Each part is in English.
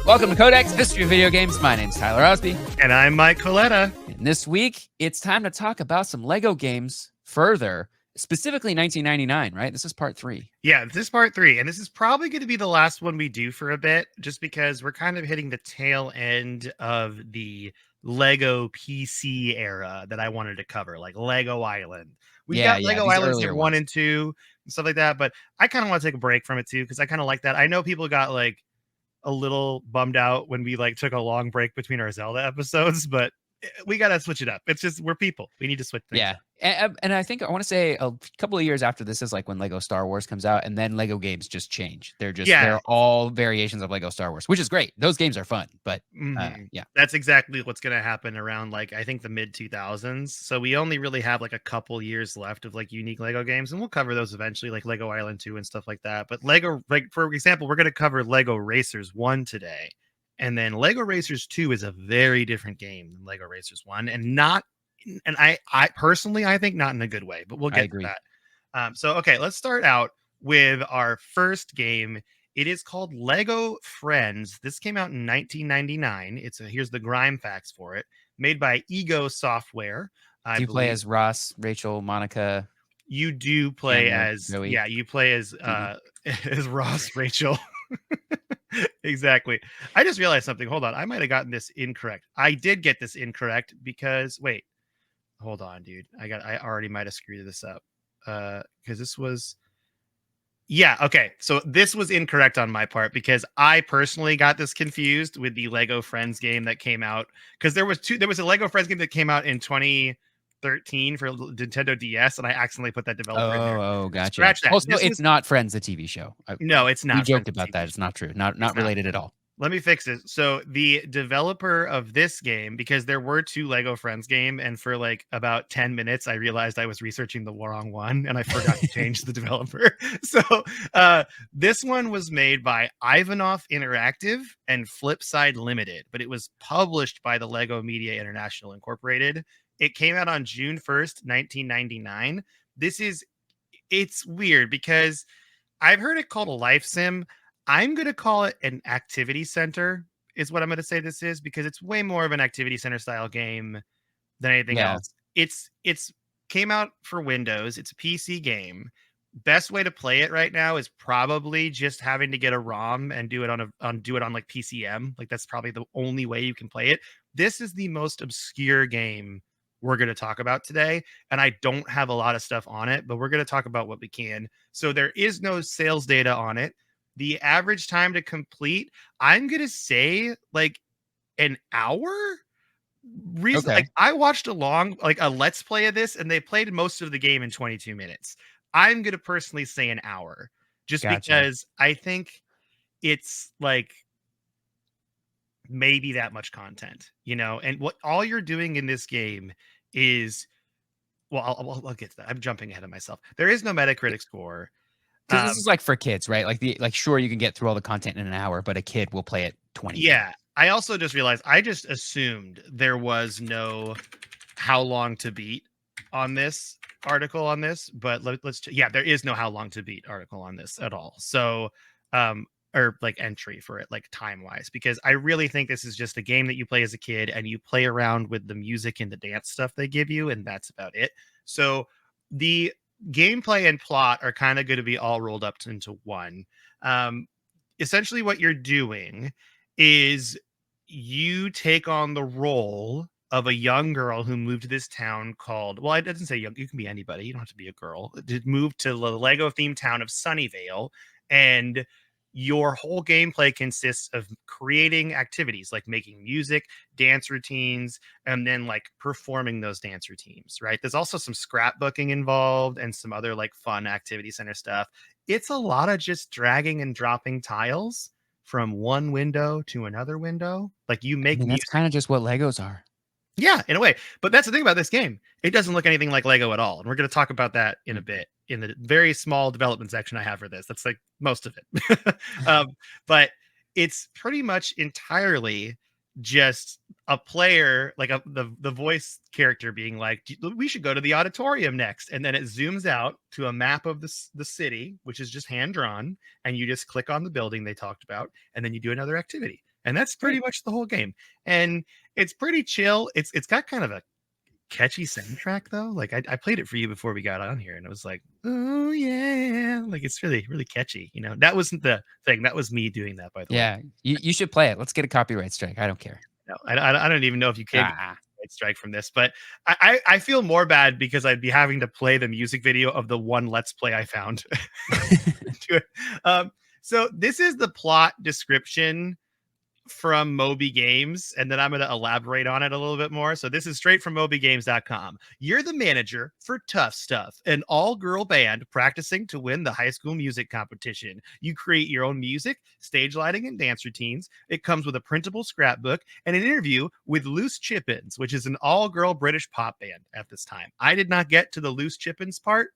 Welcome to Codex History of Video Games. My name's Tyler Osby. And I'm Mike Coletta. And this week, it's time to talk about some Lego games further, specifically 1999, right? This is part 3. Yeah, this is part 3. And this is probably going to be the last one we do for a bit, just because we're kind of hitting the tail end of the Lego PC era that I wanted to cover, like Lego Island. We've got Lego Islands 1 and 2 and stuff like that, but I kind of want to take a break from it too, because I kind of like that. I know people got like a little bummed out when we like took a long break between our Zelda episodes, but we got to switch it up. It's just, we're people. We need to switch things up. And I think I want to say a couple of years after this is like when Lego Star Wars comes out, and then Lego games just change. They're all variations of Lego Star Wars, which is great. Those games are fun, but that's exactly what's going to happen around like, I think the mid 2000s. So we only really have like a couple years left of like unique Lego games, and we'll cover those eventually, like Lego Island 2 and stuff like that. But Lego, like for example, we're going to cover Lego Racers 1 today. And then Lego Racers 2 is a very different game than Lego Racers 1, and I personally, I think not in a good way, but we'll get to that. So, okay, let's start out with our first game. It is called Lego Friends. This came out in 1999. Here's the grime facts for it. Made by Ego Software. Do you play as Ross, Rachel, Monica? You do play as Zoe. Yeah, you play as as Ross, Rachel. Exactly. I just realized something. Hold on. I might have gotten this incorrect. I did get this incorrect because wait. Hold on, dude. I already might have screwed this up. Because this was okay. So this was incorrect on my part because I personally got this confused with the Lego Friends game that came out. Because there was a Lego Friends game that came out in 2013 for Nintendo DS, and I accidentally put that developer in there. Oh, gotcha. Scratch that. Also, it's not Friends, the TV show. No, it's not. We joked about that. It's not true. Not related at all. Let me fix it. So the developer of this game, because there were 2 Lego Friends game, and for like about 10 minutes, I realized I was researching the wrong one, and I forgot to change the developer. So this one was made by Ivanov Interactive and Flipside Limited, but it was published by the Lego Media International Incorporated. It came out on June 1st, 1999. It's weird because I've heard it called a life sim. I'm going to call it an activity center is what I'm going to say this is, because it's way more of an activity center style game than anything else. It's came out for Windows. It's a PC game. Best way to play it right now is probably just having to get a ROM and do it on like PCM. Like that's probably the only way you can play it. This is the most obscure game we're going to talk about today, and I don't have a lot of stuff on it, but we're going to talk about what we can. So there is no sales data on it. The average time to complete, I'm going to say like an hour. Like I watched a let's play of this, and they played most of the game in 22 minutes. I'm going to personally say an hour just because I think it's like maybe that much content, and what all you're doing in this game is, well, I'll get to that. I'm jumping ahead of myself. There is no Metacritic score. Because this is like for kids, right? Like sure, you can get through all the content in an hour, but a kid will play it 20 Yeah. minutes. I also just realized I just assumed there was no how long to beat on this article on this, but there is no how long to beat article on this at all. So, or like entry for it, like time wise, because I really think this is just a game that you play as a kid and you play around with the music and the dance stuff they give you, and that's about it. So the gameplay and plot are kind of going to be all rolled up into one. Essentially what you're doing is you take on the role of a young girl who moved to this town called, well, it doesn't say young, you can be anybody, you don't have to be a girl, to move to the Lego themed town of Sunnyvale, and your whole gameplay consists of creating activities like making music, dance routines, and then like performing those dance routines, right? There's also some scrapbooking involved and some other like fun activity center stuff. It's a lot of just dragging and dropping tiles from one window to another window. Like you make that's kind of just what Legos are. Yeah, in a way. But that's the thing about this game. It doesn't look anything like Lego at all. And we're going to talk about that in a bit in the very small development section I have for this. That's like most of it. But it's pretty much entirely just a player, like the voice character being like, we should go to the auditorium next. And then it zooms out to a map of the city, which is just hand drawn. And you just click on the building they talked about. And then you do another activity. And that's pretty much the whole game. And it's pretty chill. It's got kind of a catchy soundtrack though. Like I played it for you before we got on here, and it was like, oh yeah, like it's really really catchy. You know, that wasn't the thing. That was me doing that, by the way. Yeah, you should play it. Let's get a copyright strike. I don't care. No, I don't even know if you can get a copyright strike from this, but I feel more bad because I'd be having to play the music video of the one Let's Play I found. So this is the plot description from Moby Games, and then I'm going to elaborate on it a little bit more. So this is straight from mobygames.com. You're the manager for Tough Stuff, an all-girl band practicing to win the high school music competition. You create your own music, stage lighting, and dance routines. It comes with a printable scrapbook and an interview with Loose Chippins, which is an all-girl British pop band at this time. I did not get to the Loose Chippins part.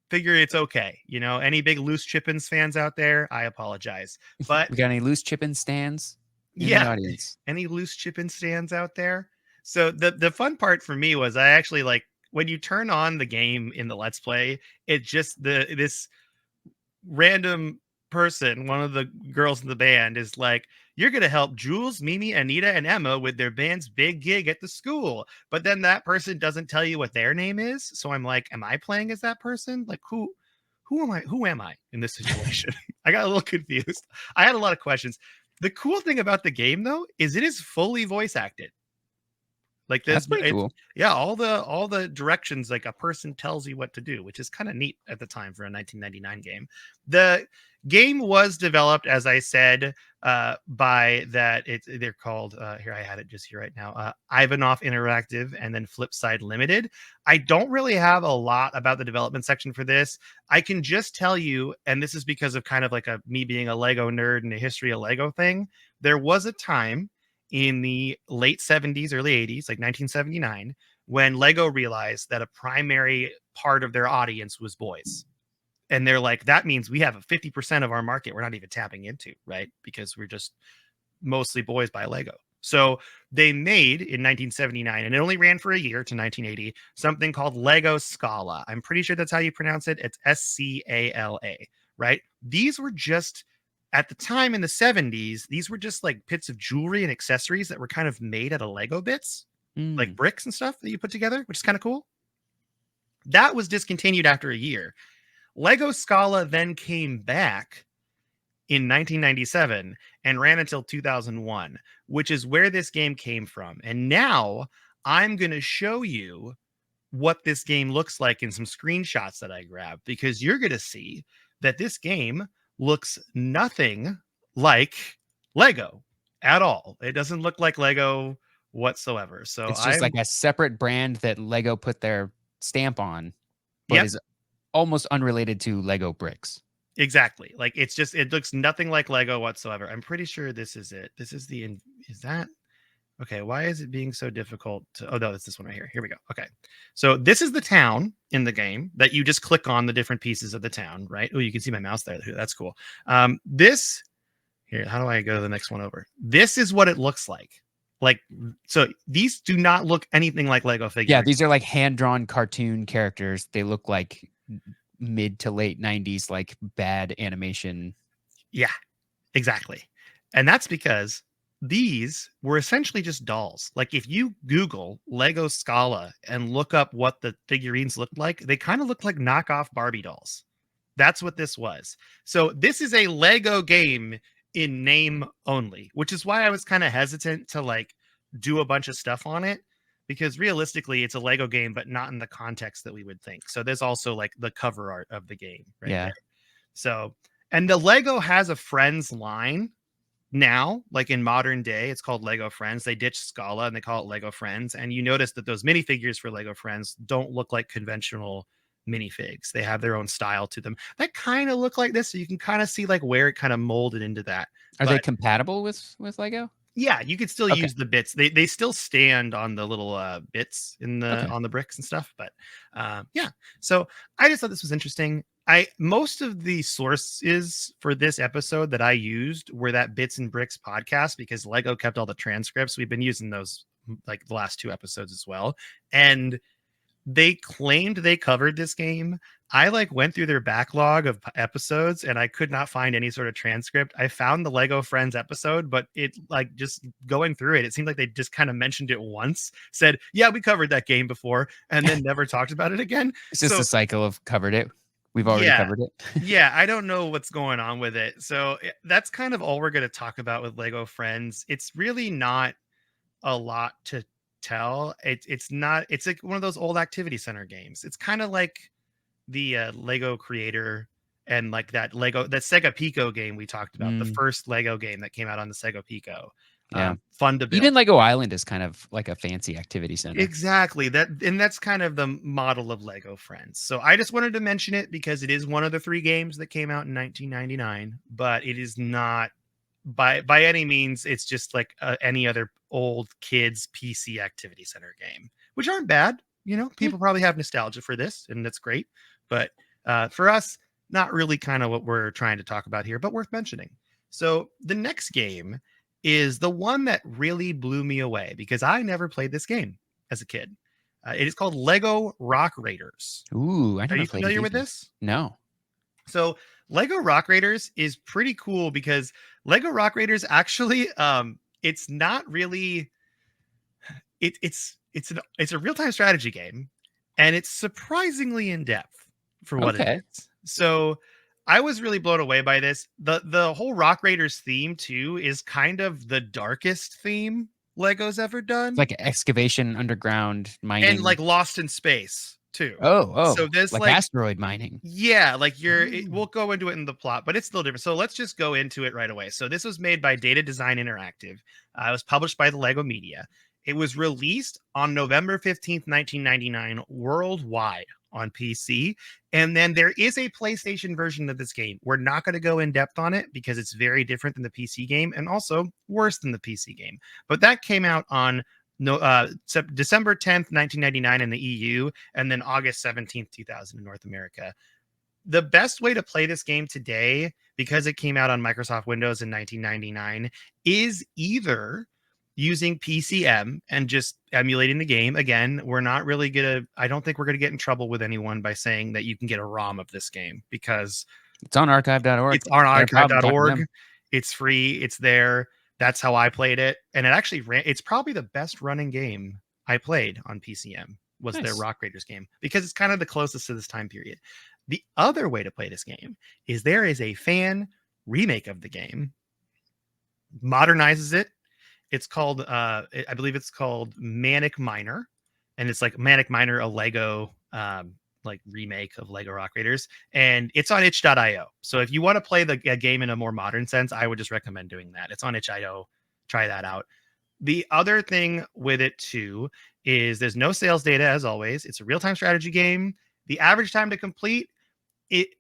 Figure it's okay. You know, any big Loose Chippins fans out there, I apologize. But we got any Loose Chippin stands in the audience? Any Loose Chippin stands out there? So the fun part for me was I actually like when you turn on the game in the Let's Play, it just this random person, one of the girls in the band, is like, you're going to help Jules, Mimi, Anita, and Emma with their band's big gig at the school. But then that person doesn't tell you what their name is. So I'm like, am I playing as that person? Like, who am I? Who am I in this situation? I got a little confused. I had a lot of questions. The cool thing about the game, though, is it is fully voice acted. Like this, that's pretty cool. Yeah, all the directions, like a person tells you what to do, which is kind of neat at the time for a 1999 game. The game was developed, as I said, by that they're called here, I had it just here right now, Ivanov Interactive and then Flipside Limited. I don't really have a lot about the development section for this. I can just tell you, and this is because of kind of like me being a Lego nerd and a history of Lego thing. There was a time in the late 70s, early 80s, like 1979, when Lego realized that a primary part of their audience was boys. And they're like, that means we have a 50% of our market we're not even tapping into, right? Because we're just mostly boys by Lego. So they made in 1979, and it only ran for a year to 1980, something called Lego Scala. I'm pretty sure that's how you pronounce it. It's SCALA, right? These were just, at the time in the 70s, these were just like bits of jewelry and accessories that were kind of made out of Lego bits, like bricks and stuff that you put together, which is kind of cool. That was discontinued after a year. Lego Scala then came back in 1997 and ran until 2001, which is where this game came from. And now I'm going to show you what this game looks like in some screenshots that I grabbed, because you're going to see that this game looks nothing like Lego at all. It doesn't look like Lego whatsoever. So it's just like a separate brand that Lego put their stamp on, but is almost unrelated to Lego bricks. Exactly. Like it looks nothing like Lego whatsoever. I'm pretty sure this is it. This is is that okay? Why is it being so difficult to, oh no, it's this one right here. Here we go. Okay. So this is the town in the game that you just click on the different pieces of the town, right? Oh, you can see my mouse there. That's cool. This here, how do I go to the next one over? This is what it looks like. Like, so these do not look anything like Lego figures. Yeah, these are like hand-drawn cartoon characters. They look like mid to late 90s, like bad animation. Yeah, exactly. And that's because these were essentially just dolls. Like if you Google Lego Scala and look up what the figurines looked like, they kind of look like knockoff Barbie dolls. That's what this was. So this is a Lego game in name only, which is why I was kind of hesitant to like do a bunch of stuff on it, because realistically it's a Lego game, but not in the context that we would think. So there's also like the cover art of the game right there. So, and the Lego has a Friends line now, like in modern day, it's called Lego Friends. They ditched Scala and they call it Lego Friends. And you notice that those minifigures for Lego Friends don't look like conventional minifigs. They have their own style to them that kind of look like this. So you can kind of see like where it kind of molded into that. Are they compatible with Lego? Yeah, you could still use the bits. They still stand on the little bits in the on the bricks and stuff. But yeah, so I just thought this was interesting. Most of the sources for this episode that I used were that Bits and Bricks podcast, because Lego kept all the transcripts. We've been using those like the last two episodes as well. And they claimed they covered this game. I like went through their backlog of episodes and I could not find any sort of transcript. I found the Lego Friends episode, but it like just going through it, it seemed like they just kind of mentioned it once, said, "Yeah, we covered that game before," and then never talked about it again. It's just So a cycle of covered it. We've already yeah, covered it. yeah, I don't know what's going on with it. So that's kind of all we're going to talk about with Lego Friends. It's really not a lot to tell. It's not. It's like one of those old activity center games. It's kind of like the Lego creator and like that Sega Pico game we talked about, the first Lego game that came out on the Sega Pico. Yeah. Fun to build. Even Lego Island is kind of like a fancy activity center. Exactly. That's kind of the model of Lego Friends. So I just wanted to mention it because it is one of the 3 games that came out in 1999, but it is not by any means. It's just like any other old kids PC activity center game, which aren't bad. People probably have nostalgia for this, and that's great. But for us, not really kind of what we're trying to talk about here, but worth mentioning. So the next game is the one that really blew me away because I never played this game as a kid. It is called Lego Rock Raiders. Ooh, I Are never you played it familiar with either. this? No. So Lego Rock Raiders is pretty cool because Lego Rock Raiders actually, it's not really. It's a real-time strategy game, and it's surprisingly in depth for what it Okay. is. So I was really blown away by this. The whole Rock Raiders theme too is kind of the darkest theme Lego's ever It's done. like excavation, underground And mining. like Lost in Space too. So Oh, there's like like, asteroid mining. yeah, like Oh. we'll go into it in the plot, but it's still different. So let's just go into it right away. So this was made by Data Design Interactive. It was published by the Lego Media. It was released on November 15th, 1999, worldwide on PC. And then there is a PlayStation version of this game. We're not going to go in depth on it because it's very different than the PC game and also worse than the PC game. But that came out on December 10th, 1999 in the EU, and then August 17th, 2000 in North America. The best way to play this game today, because it came out on Microsoft Windows in 1999, is either using PCM and just emulating the game. Again, we're not really I don't think we're gonna get in trouble with anyone by saying that you can get a ROM of this game because It's on archive.org. it's on Got a problem, talk to archive.org. them. It's free. It's there. That's how I played it. And it actually it's probably the best running game I played on PCM was their Nice. Rock Raiders game because it's kind of the closest to this time period. The other way to play this game is there is a fan remake of the game, modernizes it. It's called, I believe it's called Manic Miner. And it's like Manic Miner, a Lego like remake of Lego Rock Raiders, and it's on itch.io. So if you want to play the game in a more modern sense, I would just recommend doing that. It's on itch.io. Try that out. The other thing with it too is there's no sales data as always. It's a real-time strategy game. The average time to complete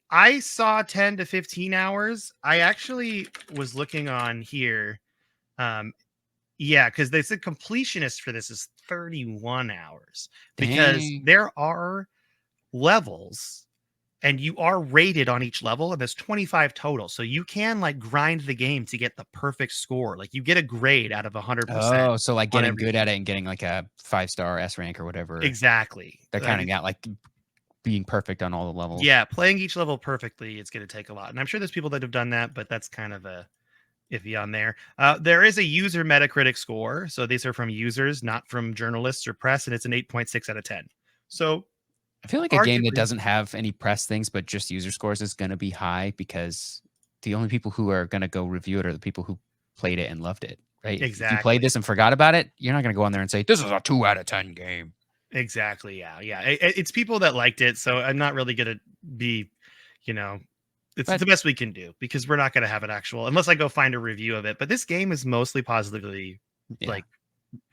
I saw 10 to 15 hours. I actually was looking on here. Yeah, because they said completionist for this is 31 hours because Dang. there are levels and you are rated on each level, and there's 25 total. So you can like grind the game to get the perfect score. Like you get a grade out of 100%. Oh, so like on getting every good game. at it and getting like a 5-star S rank or whatever. Exactly. They're counting out like being perfect on all the levels. Yeah, playing each level perfectly, it's going to take a lot. And I'm sure there's people that have done that, but that's kind of a iffy on there. There is a user Metacritic score. So these are from users, not from journalists or press, and it's an 8.6 out of 10. So I feel like a game that doesn't have any press things but just user scores is going to be high because the only people who are going to go review it are the people who played it and loved it, right? Exactly. If you played this and forgot about it, you're not going to go on there and say, this is a 2 out of 10 game. Exactly. Yeah. Yeah. It's people that liked it. So I'm not really going to be, it's the best we can do because we're not going to have an actual, unless I go find a review of it. But this game is mostly positively like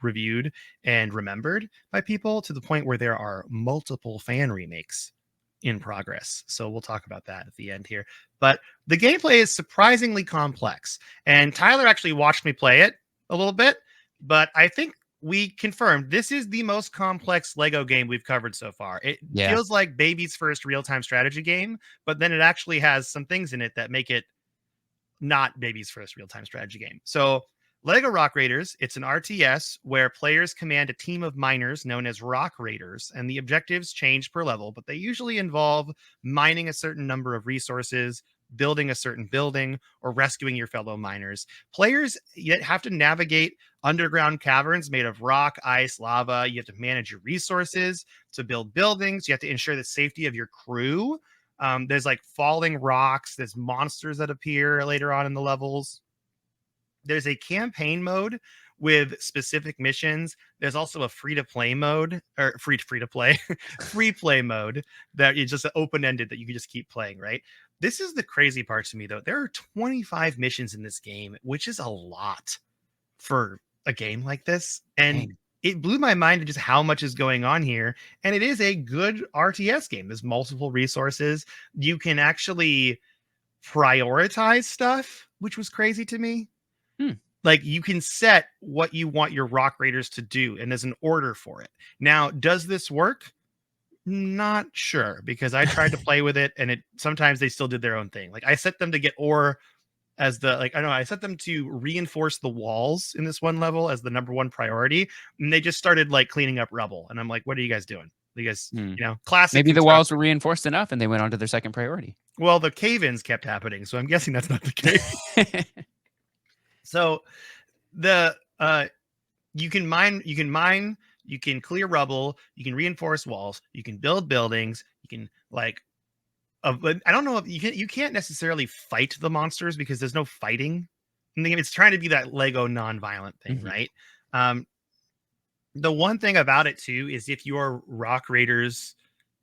reviewed and remembered by people to the point where there are multiple fan remakes in progress. So we'll talk about that at the end here. But the gameplay is surprisingly complex. And Tyler actually watched me play it a little bit, but I think we confirmed this is the most complex Lego game we've covered so far. It feels like baby's first real-time strategy game, but then it actually has some things in it that make it not baby's first real-time strategy game. So Lego Rock Raiders, it's an RTS where players command a team of miners known as Rock Raiders, and the objectives change per level, but they usually involve mining a certain number of resources, building a certain building, or rescuing your fellow miners. Players yet have to navigate underground caverns made of rock, ice, lava. You have to manage your resources to build buildings. You have to ensure the safety of your crew. There's like falling rocks, there's monsters that appear later on in the levels. There's a campaign mode with specific missions. There's also a free to play mode, or free to play, free play mode that is just open ended that you can just keep playing, right? This is the crazy part to me, though. There are 25 missions in this game, which is a lot for a game like this. And Dang. it blew my mind to just how much is going on here. And it is a good RTS game. There's multiple resources. You can actually prioritize stuff, which was crazy to me. Like you can set what you want your Rock Raiders to do, and there's an order for it. Now, does this work? Not sure, because I tried to play with it, and it sometimes they still did their own thing. Like I set them to get ore as the like I don't know, I set them to reinforce the walls in this one level as the number one priority, and they just started like cleaning up rubble. And I'm like, what are you guys doing? You guys, classic. Maybe the walls were reinforced enough, and they went on to their second priority. Well, the cave-ins kept happening, so I'm guessing that's not the case. So the you can mine, you can clear rubble, you can reinforce walls, you can build buildings, you can like I don't know if you can't necessarily fight the monsters because there's no fighting in the game. It's trying to be that Lego non-violent thing, right? The one thing about it too is if your Rock Raiders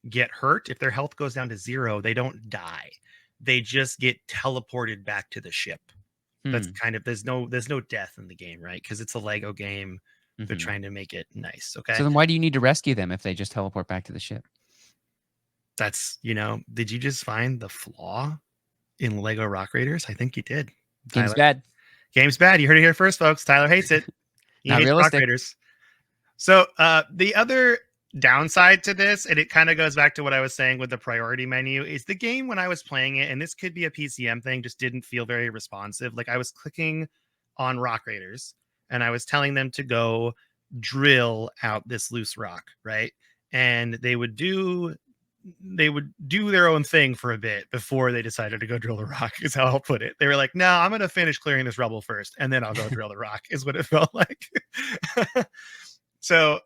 get hurt, if their health goes down to 0, they don't die. They just get teleported back to the ship. That's kind of there's no death in the game, right? Because it's a Lego game. They're trying to make it nice. Okay. So then why do you need to rescue them if they just teleport back to the ship? That's, did you just find the flaw in Lego Rock Raiders? I think you did. Game's bad. Game's bad. You heard it here first, folks. Tyler hates it. He hates Rock Raiders. So the other downside to this, and it kind of goes back to what I was saying with the priority menu, is the game when I was playing it, and this could be a PCM thing, just didn't feel very responsive. Like I was clicking on Rock Raiders and I was telling them to go drill out this loose rock, right? And they would do their own thing for a bit before they decided to go drill the rock, is how I'll put it. They were like, no, I'm going to finish clearing this rubble first, and then I'll go drill the rock, is what it felt like. So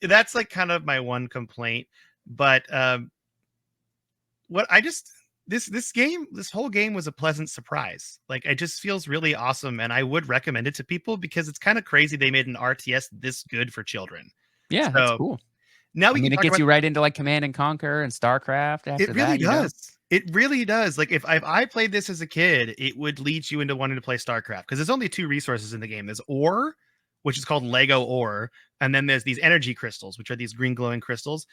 that's like kind of my one complaint. But this whole game was a pleasant surprise. Like it just feels really awesome, and I would recommend it to people because it's kind of crazy they made an RTS this good for children. Yeah, that's cool. Now it gets you right into like Command and Conquer and StarCraft. After it really does. It really does. Like if I played this as a kid, it would lead you into wanting to play StarCraft because there's only 2 resources in the game. There's ore, which is called Lego ore, and then there's these energy crystals, which are these green glowing crystals.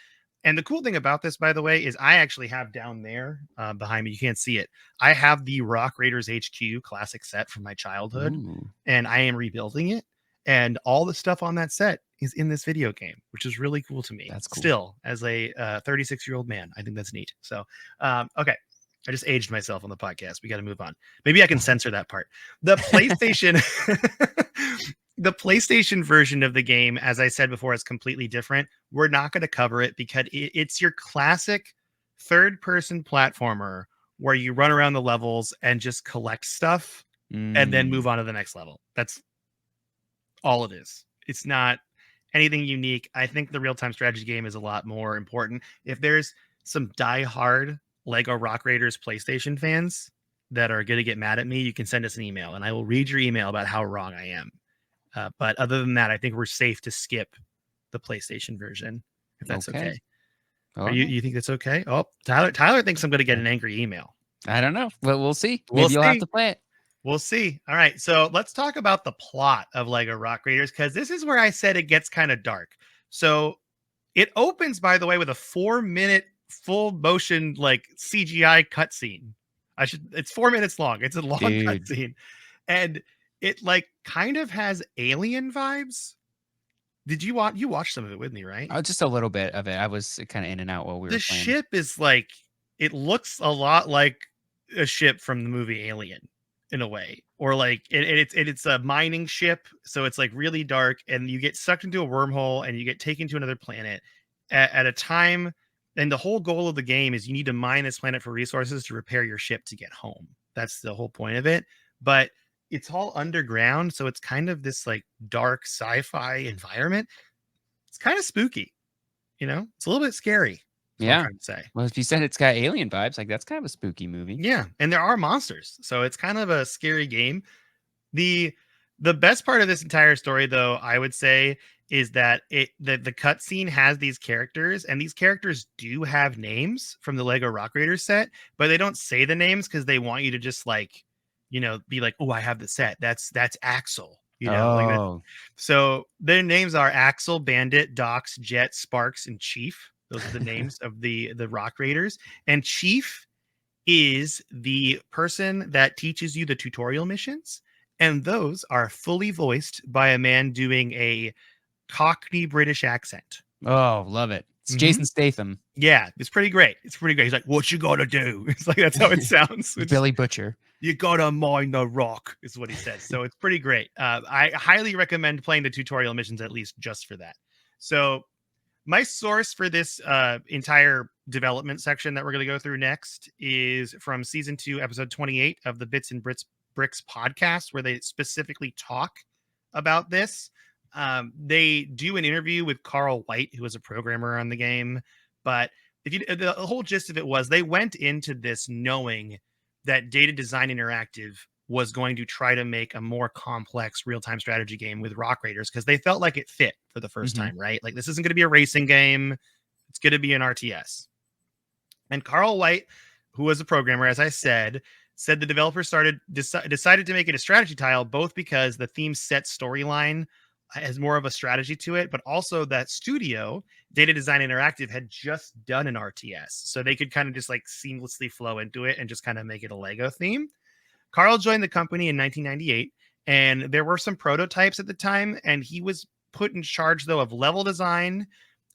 And the cool thing about this, by the way, is I actually have down there behind me, you can't see it, I have the Rock Raiders HQ classic set from my childhood. And I am rebuilding it. And all the stuff on that set is in this video game, which is really cool to me. That's cool. Still, as a 36-year-old man, I think that's neat. So, okay. I just aged myself on the podcast. We got to move on. Maybe I can censor that part. The PlayStation... The PlayStation version of the game, as I said before, is completely different. We're not going to cover it because it's your classic third-person platformer where you run around the levels and just collect stuff and then move on to the next level. That's all it is. It's not anything unique. I think the real-time strategy game is a lot more important. If there's some die-hard Lego Rock Raiders PlayStation fans that are going to get mad at me, you can send us an email, and I will read your email about how wrong I am. But other than that, I think we're safe to skip the PlayStation version, if that's okay. You think that's okay? Oh, Tyler thinks I'm going to get an angry email. I don't know. Well, we'll see. Maybe you'll have to play it. We'll see. All right. So let's talk about the plot of Lego Rock Raiders, because this is where I said it gets kind of dark. So it opens, by the way, with a 4-minute full motion like CGI cutscene. It's 4 minutes long. It's a long cutscene. And it like kind of has Alien vibes. Did you watch some of it with me, right? Just a little bit of it. I was kind of in and out while we were playing. The ship is like, it looks a lot like a ship from the movie Alien. in a way, or like it's a mining ship, so it's like really dark, and you get sucked into a wormhole and you get taken to another planet at a time. And the whole goal of the game is you need to mine this planet for resources to repair your ship to get home. That's the whole point of it. But it's all underground, so it's kind of this like dark sci-fi environment. It's kind of spooky, it's a little bit scary. That's what I'm Yeah. trying to say. Well, if you said it's got alien vibes, like that's kind of a spooky movie. Yeah, and there are monsters, so it's kind of a scary game. The the best part of this entire story, though, I would say, is that the cutscene has these characters, and these characters do have names from the Lego Rock Raiders set, but they don't say the names because they want you to just like, be like, oh, I have the set. That's Axel, like that. Oh. So their names are Axel, Bandit, Dox, Jet, Sparks, and Chief. Those are the names of the Rock Raiders. And Chief is the person that teaches you the tutorial missions. And those are fully voiced by a man doing a Cockney British accent. Oh, love it. It's Jason Statham. Yeah, it's pretty great. It's pretty great. He's like, what you gotta do? It's like, that's how it sounds. Billy Butcher. You gotta mine the rock, is what he says. So it's pretty great. I highly recommend playing the tutorial missions at least just for that. So my source for this entire development section that we're going to go through next is from season 2, episode 28 of the Bits and Bricks podcast, where they specifically talk about this. They do an interview with Carl White, who was a programmer on the game. But the whole gist of it was they went into this knowing that Data Design Interactive was going to try to make a more complex real-time strategy game with Rock Raiders because they felt like it fit for the first time, right? Like, this isn't going to be a racing game. It's going to be an RTS. And Carl White, who was a programmer, as I said the developers decided to make it a strategy tile, both because the theme set storyline has more of a strategy to it, but also that studio, Data Design Interactive, had just done an RTS. So they could kind of just like seamlessly flow into it and just kind of make it a Lego theme. Carl joined the company in 1998, and there were some prototypes at the time, and he was put in charge, though, of level design,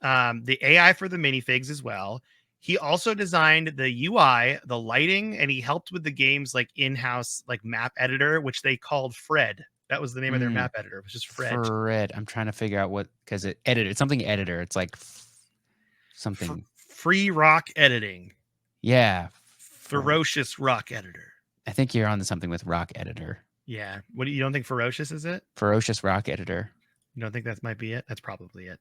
the AI for the minifigs as well. He also designed the UI, the lighting, and he helped with the game's like in-house like map editor, which they called Fred. That was the name of their map editor. It was just Fred. Fred. I'm trying to figure out what, because it's something editor. It's like something. Free rock editing. Yeah. Ferocious rock editor. I think you're on to something with rock editor. Yeah. What do you don't think ferocious is it? Ferocious rock editor. You don't think that might be it? That's probably it.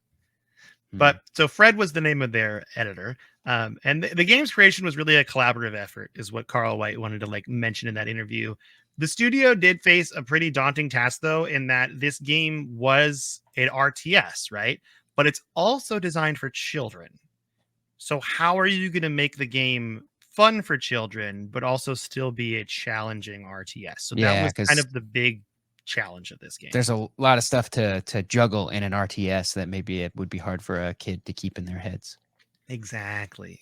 But so Fred was the name of their editor. And the game's creation was really a collaborative effort, is what Carl White wanted to like mention in that interview. The studio did face a pretty daunting task, though, in that this game was an RTS, right? But it's also designed for children. So how are you going to make the game fun for children, but also still be a challenging RTS? So that was kind of the big challenge of this game. There's a lot of stuff to juggle in an RTS that maybe it would be hard for a kid to keep in their heads. Exactly.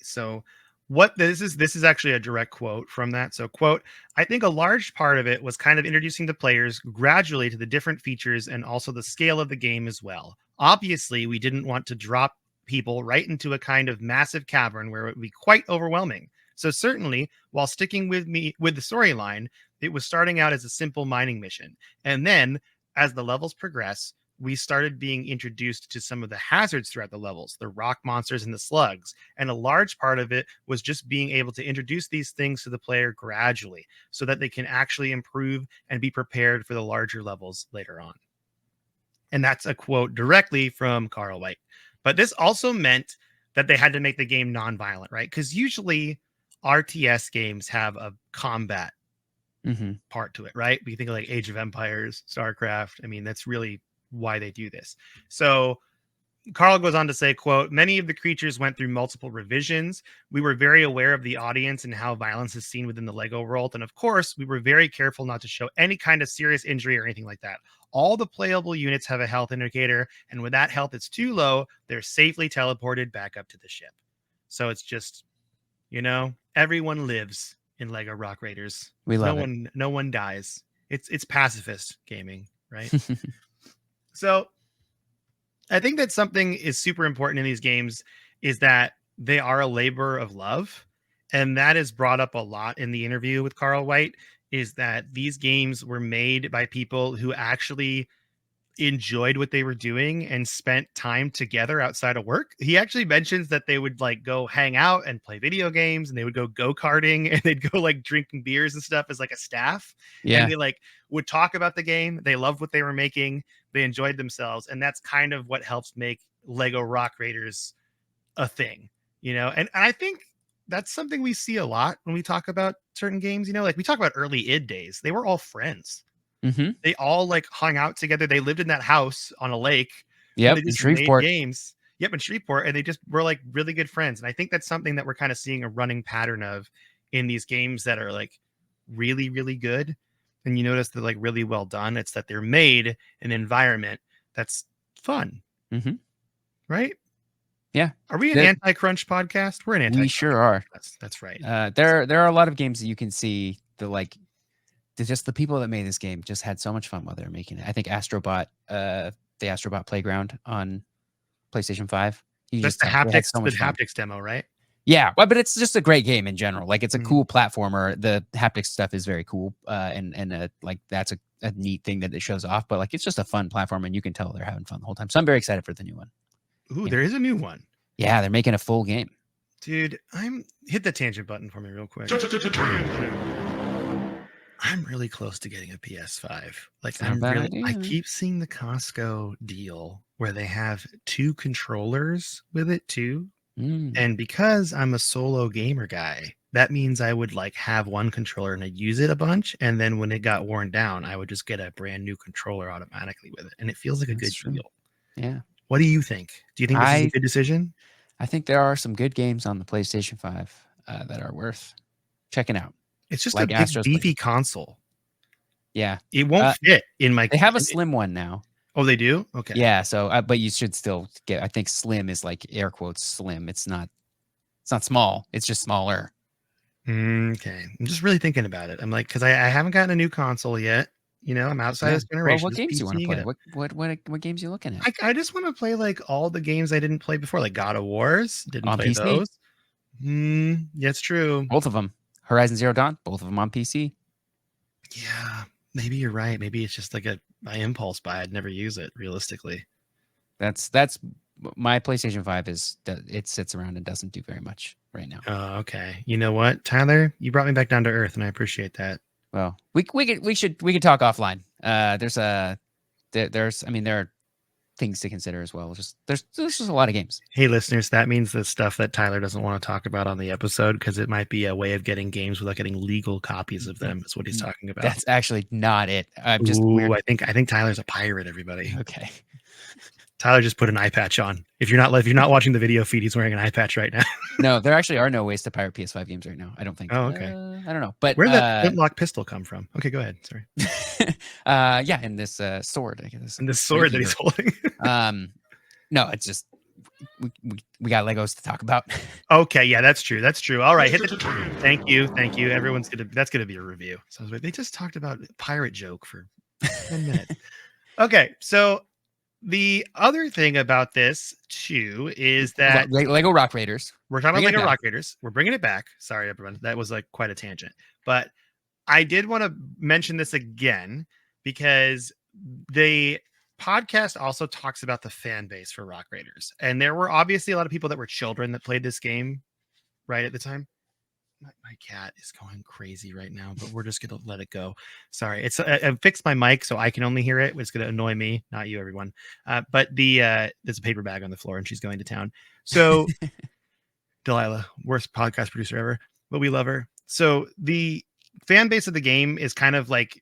So what this is actually a direct quote from that. So, quote, I think a large part of it was kind of introducing the players gradually to the different features and also the scale of the game as well. Obviously, we didn't want to drop people right into a kind of massive cavern where it would be quite overwhelming. So certainly, while sticking with the storyline, it was starting out as a simple mining mission. And then as the levels progress, we started being introduced to some of the hazards throughout the levels, the rock monsters and the slugs. And a large part of it was just being able to introduce these things to the player gradually so that they can actually improve and be prepared for the larger levels later on. And that's a quote directly from Carl White. But this also meant that they had to make the game non-violent, right? Because usually RTS games have a combat part to it, right? We think of like Age of Empires, StarCraft. I mean, that's really why they do this. So Carl goes on to say, quote, many of the creatures went through multiple revisions. We were very aware of the audience and how violence is seen within the Lego world. And of course, we were very careful not to show any kind of serious injury or anything like that. All the playable units have a health indicator, and when that health is too low, they're safely teleported back up to the ship. So it's just, everyone lives in Lego Rock Raiders. We love it. No one dies. It's pacifist gaming, right? So I think that something is super important in these games is that they are a labor of love. And that is brought up a lot in the interview with Carl White. is that these games were made by people who actually enjoyed what they were doing and spent time together outside of work. He actually mentions that they would like go hang out and play video games, and they would go karting, and they'd go like drinking beers and stuff as like a staff. And Yeah. they like would talk about the game. They loved what they were making. They enjoyed themselves. And that's kind of what helps make Lego Rock Raiders a thing, and I think that's something we see a lot when we talk about certain games, like we talk about early id days. They were all friends. Mm-hmm. They all like hung out together. They lived in that house on a lake where Yep. they In just made Shreveport. games. Yep, in Shreveport, and they just were like really good friends. And I think that's something that we're kind of seeing a running pattern of in these games that are like really, really good. And you notice they're like really well done. It's that they're made in an environment that's fun, Mm-hmm. right? Yeah. Are we an anti-crunch podcast? We're an anti-crunch. We sure are. That's right. There are a lot of games that you can see just the people that made this game just had so much fun while they were making it. I think Astrobot, the Astrobot Playground on PlayStation 5. That's the haptics demo, right? Yeah, well, but it's just a great game in general. Like it's a cool platformer. The haptics stuff is very cool, and like that's a neat thing that it shows off. But like it's just a fun platform, and you can tell they're having fun the whole time. So I'm very excited for the new one. Ooh, there is a new one. Yeah, they're making a full game. Dude, hit the tangent button for me real quick. I'm really close to getting a PS5. Like I keep seeing the Costco deal where they have 2 controllers with it too. And because I'm a solo gamer guy, that means I would like have one controller and I'd use it a bunch. And then when it got worn down, I would just get a brand new controller automatically with it. And it feels like a good deal. Yeah. What do you think? Do you think this is a good decision? I think there are some good games on the PlayStation 5 that are worth checking out. It's just like a big beefy console. Yeah. It won't fit in my... They have a slim one now. Oh, they do? Okay. Yeah. So, but you should still get, I think slim is like air quotes slim. It's not small. It's just smaller. Okay. I'm just really thinking about it. I'm like, because I haven't gotten a new console yet. I'm outside this generation. Well, what games do you want to play? What games are you looking at? I just want to play like all the games I didn't play before, like God of Wars. Didn't play PC? Those. Yeah, it's true. Both of them. Horizon Zero Dawn, both of them on PC. Yeah, maybe you're right. Maybe it's just like my impulse buy. I'd never use it realistically. That's my PlayStation 5 it sits around and doesn't do very much right now. Oh, okay. You know what, Tyler? You brought me back down to earth, and I appreciate that. Well, we could talk offline. There are things to consider as well. There's just a lot of games. Hey, listeners, that means the stuff that Tyler doesn't want to talk about on the episode because it might be a way of getting games without getting legal copies of them. Is what he's talking about. That's actually not it. I think Tyler's a pirate. Everybody. Okay. Tyler just put an eye patch on. If you're not watching the video feed, he's wearing an eye patch right now. No, there actually are no ways to pirate PS5 games right now. I don't think. Oh, okay. I don't know. But where did that flintlock pistol come from? Okay, go ahead. Sorry. Yeah, in this sword, I guess. In this sword that he's holding. No, it's just we got Legos to talk about. Okay, yeah, that's true. That's true. All right, thank you. That's gonna be a review. So they just talked about a pirate joke for 10 minutes. Okay, so the other thing about this too is that Lego Rock Raiders. We're talking about Lego Rock Raiders. We're bringing it back. Sorry, everyone. That was like quite a tangent. But I did want to mention this again because the podcast also talks about the fan base for Rock Raiders. And there were obviously a lot of people that were children that played this game right at the time. My cat is going crazy right now, but we're just going to let it go. Sorry. I fixed my mic so I can only hear it. It's going to annoy me, not you, everyone. But there's a paper bag on the floor and she's going to town. So Delilah, worst podcast producer ever, but we love her. So the fan base of the game is kind of like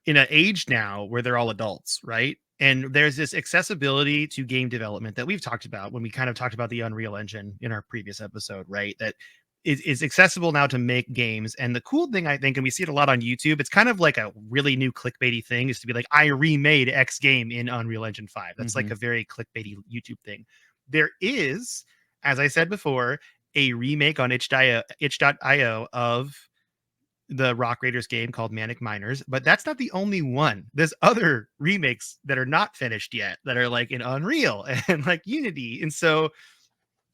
in an age now where they're all adults, right? And there's this accessibility to game development that we've talked about when we kind of talked about the Unreal Engine in our previous episode, right? That is accessible now to make games. And the cool thing, I think, and we see it a lot on YouTube, it's kind of like a really new clickbaity thing, is to be like, I remade X game in Unreal Engine 5. That's like a very clickbaity YouTube thing. There is, as I said before, a remake on itch.io of the Rock Raiders game called Manic Miners, but that's not the only one. There's other remakes that are not finished yet that are like in Unreal and like Unity. And so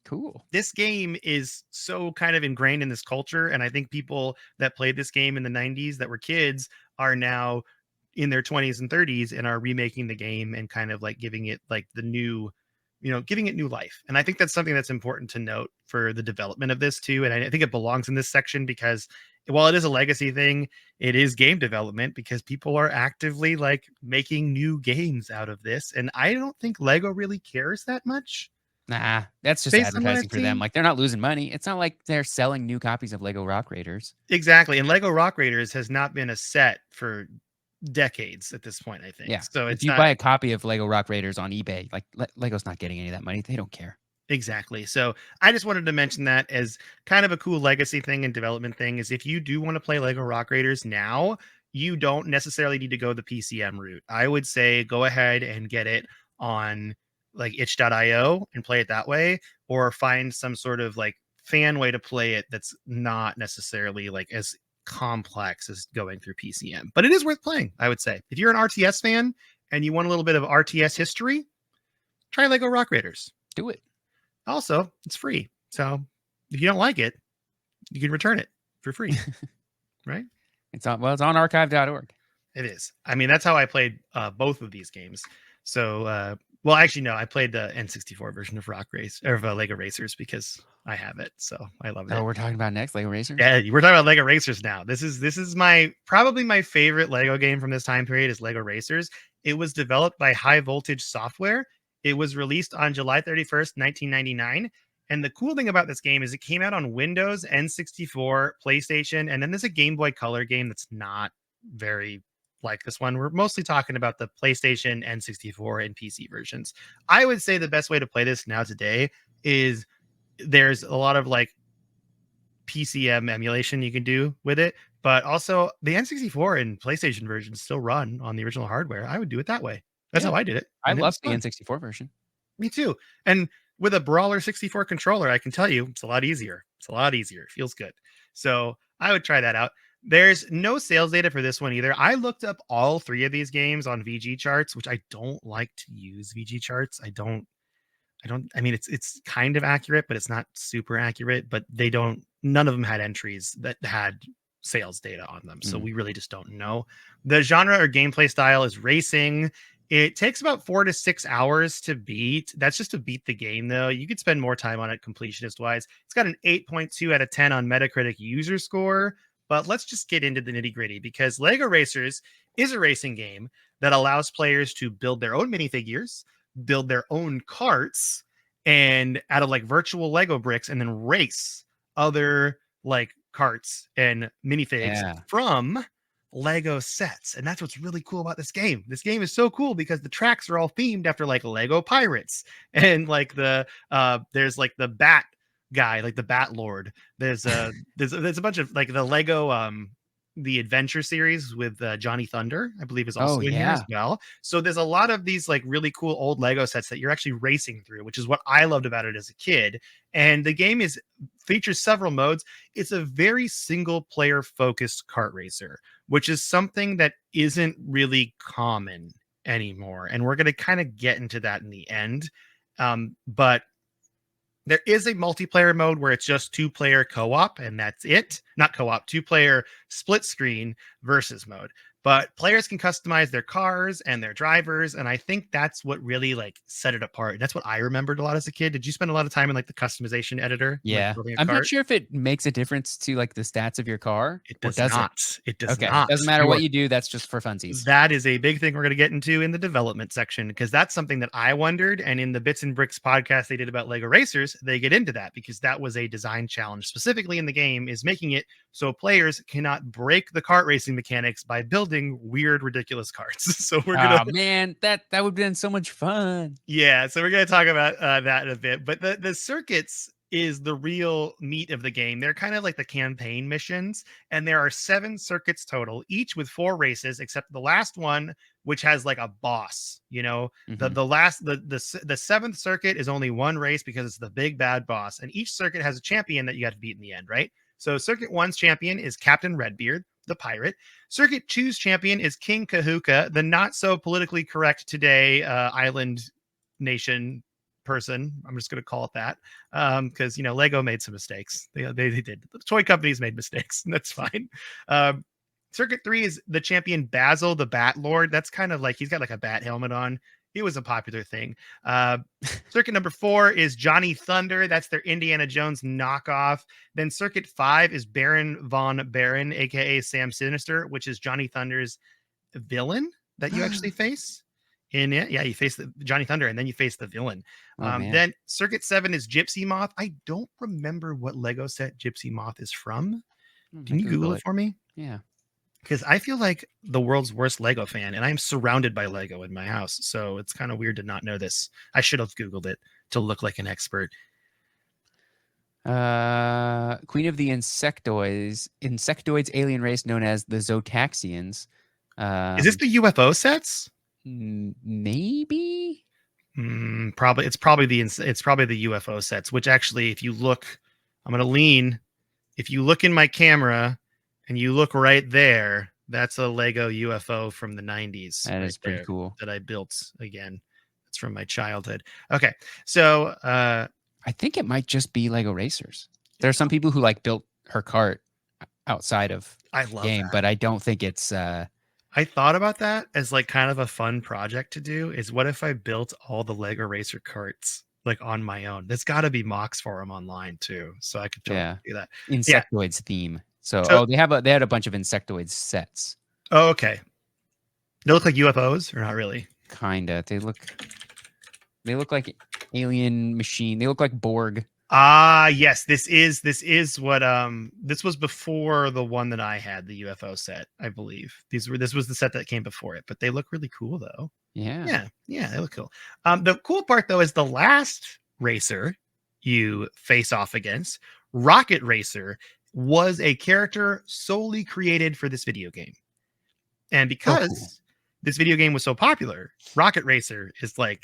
Cool. This game is so kind of ingrained in this culture, and I think people that played this game in the 90s that were kids are now in their 20s and 30s and are remaking the game and kind of like giving it like the new, giving it new life. And I think that's something that's important to note for the development of this too. And I think it belongs in this section because while it is a legacy thing, it is game development because people are actively like making new games out of this. And I don't think Lego really cares that much Nah, that's just based on what I've advertising for them. seen. Like they're not losing money. It's not like they're selling new copies of Lego Rock Raiders. Exactly. And Lego Rock Raiders has not been a set for decades at this point, I think. Yeah. So If it's you not buy a copy of Lego Rock Raiders on eBay, like Lego's not getting any of that money. They don't care. exactly. So I just wanted to mention that as kind of a cool legacy thing and development thing is if you do want to play Lego Rock Raiders now, you don't necessarily need to go the PCM route. I would say go ahead and get it on like itch.io and play it that way, or find some sort of like fan way to play it that's not necessarily like as complex as going through PCM. But it is worth playing, I would say. If you're an RTS fan and you want a little bit of RTS history, try Lego Rock Raiders. Do it. Also, it's free. So if you don't like it, you can return it for free. Right? It's on archive.org. It is. I mean, that's how I played both of these games. So, well, actually, no, I played the N64 version of Lego Racers because I have it. So I love it. Oh, we're talking about next Lego Racers? Yeah, we're talking about Lego Racers now. This is my probably my favorite Lego game from this time period is Lego Racers. It was developed by High Voltage Software. It was released on July 31st, 1999. And the cool thing about this game is it came out on Windows, N64, PlayStation, and then there's a Game Boy Color game that's not very like this one. We're mostly talking about the PlayStation, N64, and PC versions. I would say the best way to play this now today is there's a lot of like PCM emulation you can do with it, but also the N64 and PlayStation versions still run on the original hardware. I would do it that way. That's how I did it. I And it love was the fun. N64 version. Me too. And with a Brawler 64 controller, I can tell you it's a lot easier. It's a lot easier. It feels good. So I would try that out. There's no sales data for this one either. I looked up all three of these games on VG charts, which I don't like to use VG charts. I mean, it's kind of accurate, but it's not super accurate. But none of them had entries that had sales data on them. So we really just don't know. The genre or gameplay style is racing. It takes about 4 to 6 hours to beat. That's just to beat the game, though. You could spend more time on it completionist wise. It's got an 8.2 out of 10 on Metacritic user score. But let's just get into the nitty gritty because Lego Racers is a racing game that allows players to build their own minifigures, build their own carts, and out of like virtual Lego bricks, and then race other like carts and minifigs from Lego sets. And that's what's really cool about this game. This game is so cool because the tracks are all themed after like Lego pirates and like there's like the bat guy, like the Bat Lord. There's a bunch of like the Lego the adventure series with Johnny Thunder, I believe, is also in here as well. So there's a lot of these like really cool old Lego sets that you're actually racing through, which is what I loved about it as a kid. And the game features several modes. It's a very single player focused kart racer, which is something that isn't really common anymore. And we're going to kind of get into that in the end. But there is a multiplayer mode where it's just 2-player co-op, and that's it. Not co-op, 2-player split screen versus mode. But players can customize their cars and their drivers, and I think that's what really like set it apart. That's what I remembered a lot as a kid. Did you spend a lot of time in like the customization editor? Yeah. Like building a I'm cart? not sure if it makes a difference to like the stats of your car. It Or does not. It does not. Doesn't matter what you do. That's just for funsies. That is a big thing we're going to get into in the development section because that's something that I wondered. And in the Bits and Bricks podcast they did about Lego Racers, they get into that because that was a design challenge specifically in the game, is making it so players cannot break the kart racing mechanics by building weird, ridiculous carts. So we're gonna, man, that would have been so much fun. yeah. So we're gonna talk about that in a bit. But the circuits is the real meat of the game. They're kind of like the campaign missions, and there are 7 circuits total, each with 4 races, except the last one, which has like a boss. You know, the 7th circuit is only 1 race because it's the big bad boss, and each circuit has a champion that you got to beat in the end, right? So Circuit 1's champion is Captain Redbeard, the pirate. Circuit 2's champion is King Kahuka, the not so politically correct today island nation person. I'm just going to call it that because Lego made some mistakes. They did. The toy companies made mistakes, and that's fine. Circuit 3 is the champion Basil the Bat Lord. That's kind of like he's got like a bat helmet on. It was a popular thing. Circuit number 4 is Johnny Thunder. That's their Indiana Jones knockoff. Then Circuit 5 is Baron Von Baron, aka Sam Sinister, which is Johnny Thunder's villain that you actually face. In it, yeah, you face the Johnny Thunder, and then you face the villain. Then Circuit 7 is Gypsy Moth. I don't remember what Lego set Gypsy Moth is from. Can you Google it for me? Yeah. Because I feel like the world's worst Lego fan, and I am surrounded by Lego in my house. So it's kind of weird to not know this. I should have Googled it to look like an expert. Queen of the insectoids alien race known as the Zotaxians. Is this the UFO sets? Maybe. Probably. It's probably the UFO sets. Which actually, if you look, I'm gonna lean. If you look in my camera. And you look right there, that's a Lego UFO from the 90s. That is pretty cool. That I built again. It's from my childhood. Okay. So I think it might just be Lego Racers. There are some people who like built her cart outside of the game, but I don't think it's I thought about that as like kind of a fun project to do is what if I built all the Lego Racer carts like on my own? There's got to be mocks for them online too. So I could totally do that. Insectoids theme. So they had a bunch of insectoids sets. Oh, okay. They look like UFOs or not really? Kinda. They look like alien machine. They look like Borg. Yes. This is what this was before the one that I had, the UFO set, I believe. This was the set that came before it, but they look really cool though. Yeah. Yeah, they look cool. The cool part though is the last racer you face off against, Rocket Racer, was a character solely created for this video game. And because this video game was so popular, Rocket Racer is like,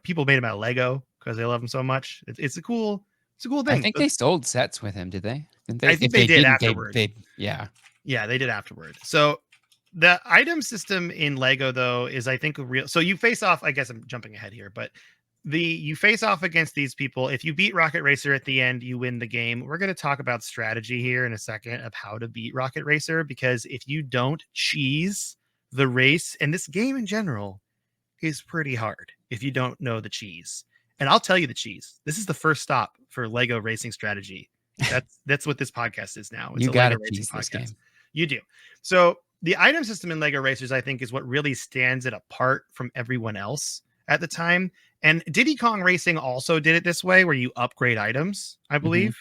people made him out of Lego because they love him so much. It's a cool thing. I think they sold sets with him, did they? I think they did afterward. Yeah, they did afterward. So the item system in Lego, though, is I think real. So you face off. I guess I'm jumping ahead here, but you face off against these people. If you beat Rocket Racer at the end, you win the game. We're going to talk about strategy here in a second of how to beat Rocket Racer, because if you don't cheese the race, and this game in general is pretty hard if you don't know the cheese. And I'll tell you the cheese. This is the first stop for Lego racing strategy. That's what this podcast is now. You got to cheese this game. You do. So the item system in Lego Racers, I think, is what really stands it apart from everyone else at the time. And Diddy Kong Racing also did it this way, where you upgrade items, I believe.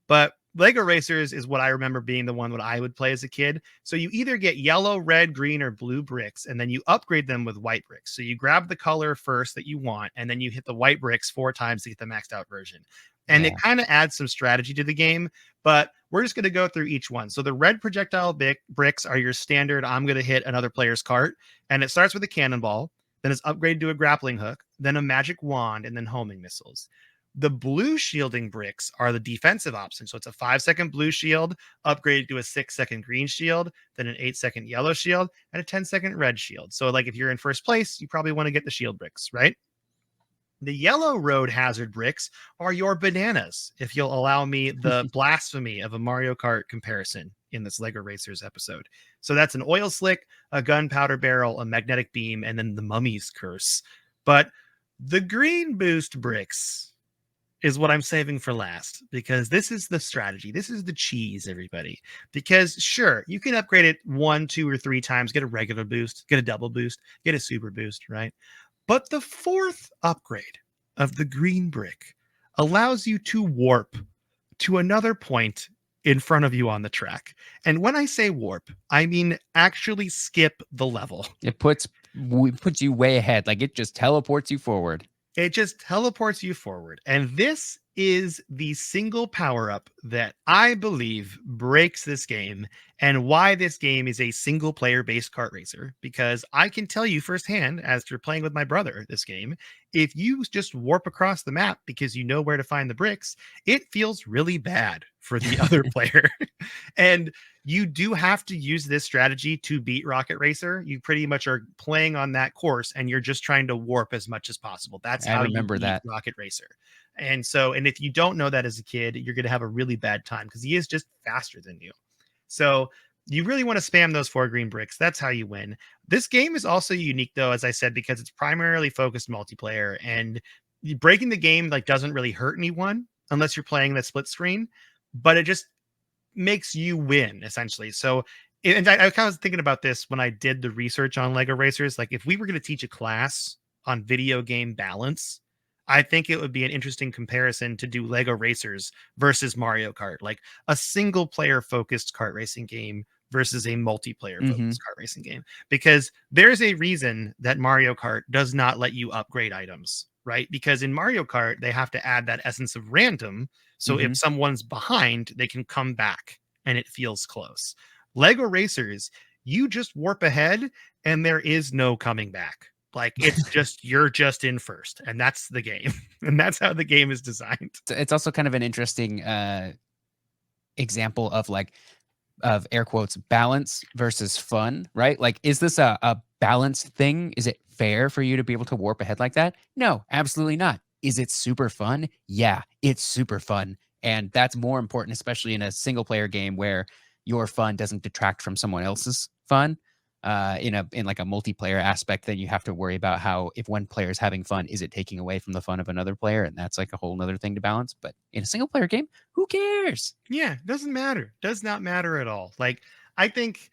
But Lego Racers is what I remember being the one that I would play as a kid. So you either get yellow, red, green, or blue bricks, and then you upgrade them with white bricks. So you grab the color first that you want, and then you hit the white bricks 4 times to get the maxed out version. And it kind of adds some strategy to the game, but we're just going to go through each one. So the red projectile bricks are your standard, I'm going to hit another player's cart. And it starts with a cannonball, then it's upgraded to a grappling hook, then a magic wand, and then homing missiles. The blue shielding bricks are the defensive option. So it's a 5-second blue shield, upgraded to a 6-second green shield, then an 8-second yellow shield, and a 10-second red shield. So like if you're in first place, you probably want to get the shield bricks, right? The yellow road hazard bricks are your bananas, if you'll allow me the blasphemy of a Mario Kart comparison in this Lego Racers episode. So that's an oil slick, a gunpowder barrel, a magnetic beam, and then the mummy's curse. But the green boost bricks is what I'm saving for last, because this is the strategy. This is the cheese, everybody. Because sure, you can upgrade it 1, 2, or 3 times, get a regular boost, get a double boost, get a super boost, right? But the 4th upgrade of the green brick allows you to warp to another point in front of you on the track. And when I say warp, I mean actually skip the level. It puts you way ahead. Like it just teleports you forward. It just teleports you forward. And this is the single power up that I believe breaks this game and why this game is a single player based kart racer. Because I can tell you firsthand, as you're playing with my brother this game, if you just warp across the map because you know where to find the bricks, it feels really bad for the other player. And you do have to use this strategy to beat Rocket Racer. You pretty much are playing on that course and you're just trying to warp as much as possible. That's I how you remember beat that. Rocket Racer. And if you don't know that as a kid, you're going to have a really bad time because he is just faster than you. So you really want to spam those 4 green bricks. That's how you win. This game is also unique though, as I said, because it's primarily focused multiplayer, and breaking the game like doesn't really hurt anyone unless you're playing the split screen, but it just makes you win essentially. So and I kind of was thinking about this when I did the research on Lego Racers. Like if we were going to teach a class on video game balance, I think it would be an interesting comparison to do Lego Racers versus Mario Kart, like a single player focused kart racing game versus a multiplayer Hmm. focused kart racing game. Because there's a reason that Mario Kart does not let you upgrade items, right? Because in Mario Kart, they have to add that essence of random. So Hmm. if someone's behind, they can come back and it feels close. Lego Racers, you just warp ahead and there is no coming back. Like it's just you're just in first, and that's the game, and that's how the game is designed. It's also kind of an interesting example of like of air quotes balance versus fun, right? Like, is this a balanced thing? Is it fair for you to be able to warp ahead like that? No, absolutely not. Is it super fun? Yeah, it's super fun. And that's more important, especially in a single player game where your fun doesn't detract from someone else's fun. In like a multiplayer aspect, then you have to worry about how if one player is having fun, is it taking away from the fun of another player? And that's like a whole nother thing to balance. But in a single player game, who cares? Yeah, doesn't matter. Does not matter at all. Like I think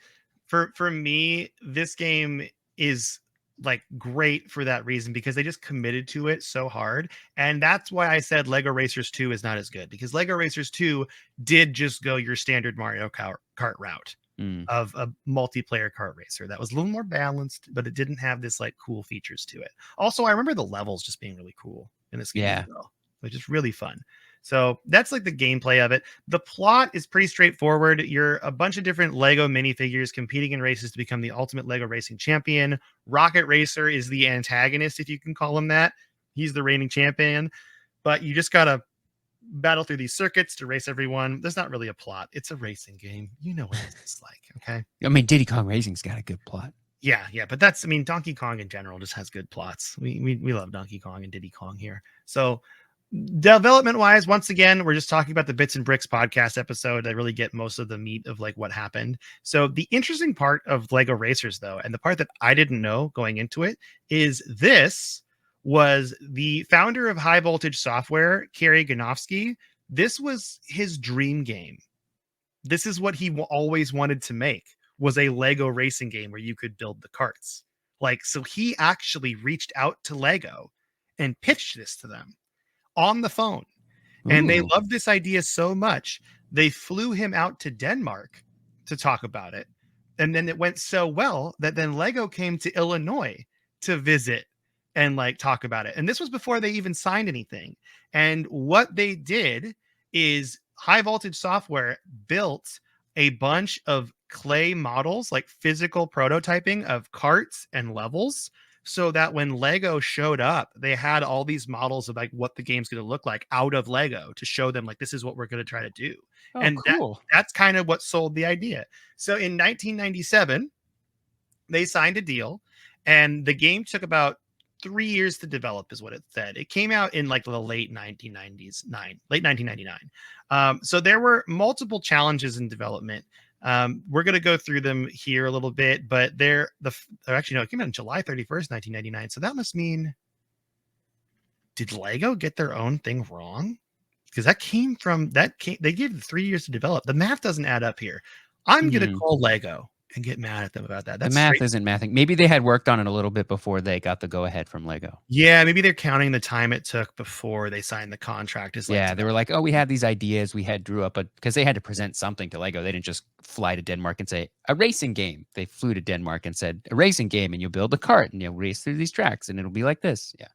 for me, this game is like great for that reason because they just committed to it so hard. And that's why I said Lego Racers 2 is not as good, because Lego Racers 2 did just go your standard Mario Kart route Mm, of a multiplayer kart racer that was a little more balanced, but it didn't have this like cool features to it. Also, I remember the levels just being really cool in this game as yeah. well, which is really fun. So that's like the gameplay of it. The plot is pretty straightforward. You're a bunch of different Lego minifigures competing in races to become the ultimate Lego racing champion. Rocket Racer is the antagonist, if you can call him that. He's the reigning champion, but you just gotta battle through these circuits to race everyone. There's not really a plot. It's a racing game. You know what this is like, okay? I mean, Diddy Kong Racing's got a good plot. Yeah, but that's I mean, Donkey Kong in general just has good plots. We love Donkey Kong and Diddy Kong here. So development wise, once again, we're just talking about the Bits and Bricks podcast episode. I really get most of the meat of like what happened. So the interesting part of Lego Racers, though, and the part that I didn't know going into it, is this was the founder of High Voltage Software, Kerry Ganofsky. This was his dream game. This is what he always wanted to make, was a Lego racing game where you could build the carts. Like, so he actually reached out to Lego and pitched this to them on the phone. And they Ooh. loved this idea so much, they flew him out to Denmark to talk about it. And then it went so well that then Lego came to Illinois to visit and like talk about it. And this was before they even signed anything. And what they did is High Voltage Software built a bunch of clay models, like physical prototyping of carts and levels, so that when Lego showed up, they had all these models of like what the game's going to look like out of Lego to show them like this is what we're going to try to do. Oh, And cool. that's kind of what sold the idea. So in 1997, they signed a deal, and the game took about 3 years to develop, is what it said. It came out in like the late 1999. So there were multiple challenges in development. We're going to go through them here a little bit, but actually, no, it came out on July 31st, 1999. So that must mean, did Lego get their own thing wrong? Because they gave 3 years to develop. The math doesn't add up here. I'm going to Hmm. call Lego and get mad at them about that. The That's math straight. isn't mathing. Maybe they had worked on it a little bit before they got the go ahead from Lego. Yeah, maybe they're counting the time it took before they signed the contract as like Yeah, they were like, oh, we had these ideas. We had drew up because they had to present something to Lego. They didn't just fly to Denmark and say a racing game. They flew to Denmark and said a racing game, and you'll build a cart and you'll race through these tracks and it'll be like this. Yeah.